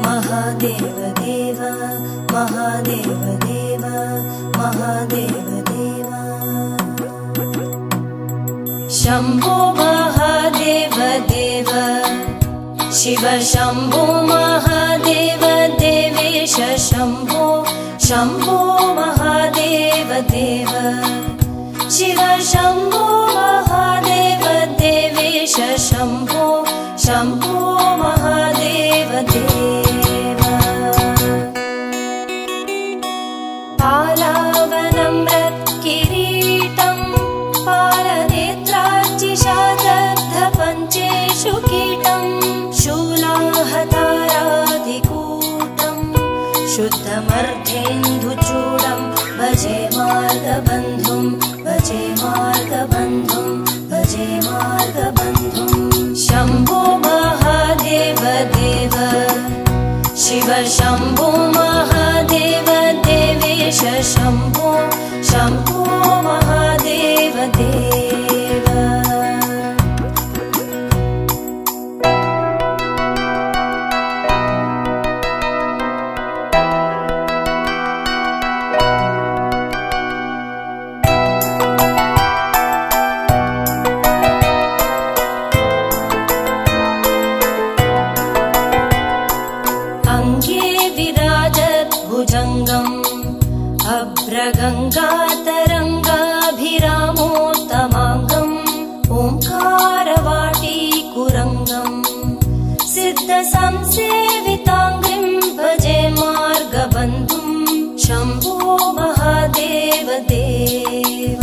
महादेव देव महादेव देव महादेव देव शम्भो महादेव देव शिव शम्भो महादेव देवेश शम्भो शम्भो महादेव देव शिव शम्भो महादेव देवेश शम्भो शम्भो महादेव देव पालावनं रत्किरीटं पालनेत्रार्चिषादग्धपञ्चेषु कीटं शूलाहतारादिकूटं शुद्धमर्धेन्दुचूडं भजे मार्गबन्धुं भजे मार्गबन्धुं भजे मार्गबन्धुं शम्भो महादेव देव शिव शम्भो महादेव देवेश शम्भो शम्भो महादेव देव अभ्रगङ्गातरङ्गाभिरामोत्तमाङ्गम् ओङ्कारवाटीकुरङ्गम् सिद्धसंसेविताङ्घ्रिं भजे मार्गबन्धुं शम्भो महादेव देव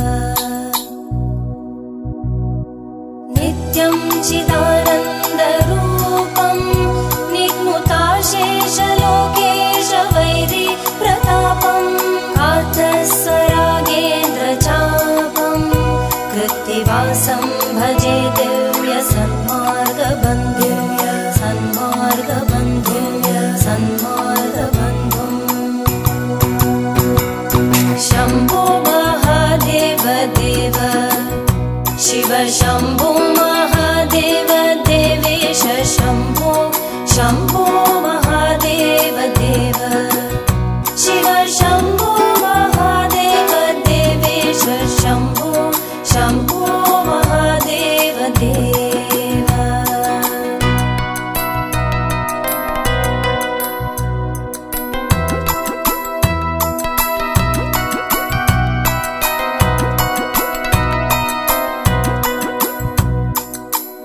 नित्यं चिदानन्दरूपं निघ्नुताशेषलोकेश वैरि प्रतापम् स्वरागेन्द्रचापं कृत्तिवासं भजे दिव्य सन्मार्गबन्धुं सन्मार्गबन्धुं सन्मार्गबन्धुं शम्भो महादेव देव शिव शम्भो महादेव देवेश शम्भो शम्भो महादेव देव शिव शम्भो शम्भो शम्भो महादेव देव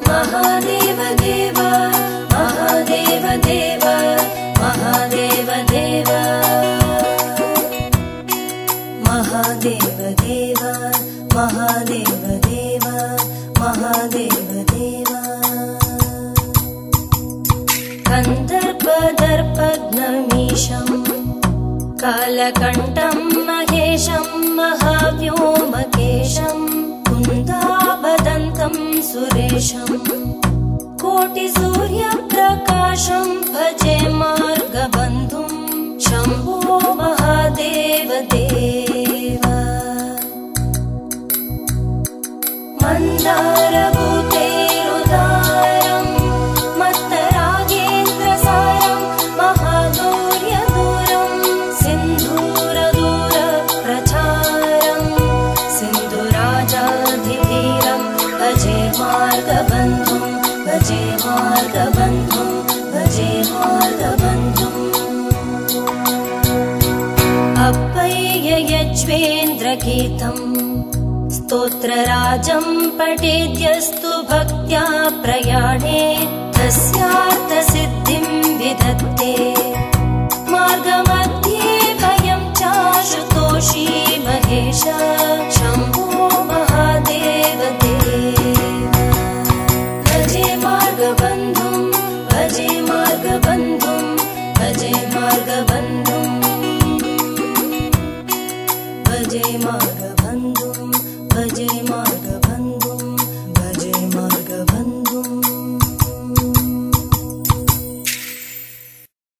महादेव देव महादेव देव महादेव देव महादेव देव महादेव देव महादेव देव गन्धर्पदर्पघ्नमीशं कालकण्ठं महेशं महाव्योमकेशं कुन्दाभदन्तं सुरेशं कोटिसूर्यप्रकाशं भजे मार्गबन्धुं शम्भो महादेव देव मन्दारभूतेरुदारं मत्तरागेन्द्रसारं महागौर्यदूरं सिन्धूरदूरप्रचारं सिन्धुराजाधिधीरं भजे मार्गबन्धुं भजे मार्गबन्धुं भजे मार्गबन्धुम् अप्पय्य यज्वेन्द्रगीतम् स्तोत्रराजं पठेद्यस्तु भक्त्या प्रयाणे तस्या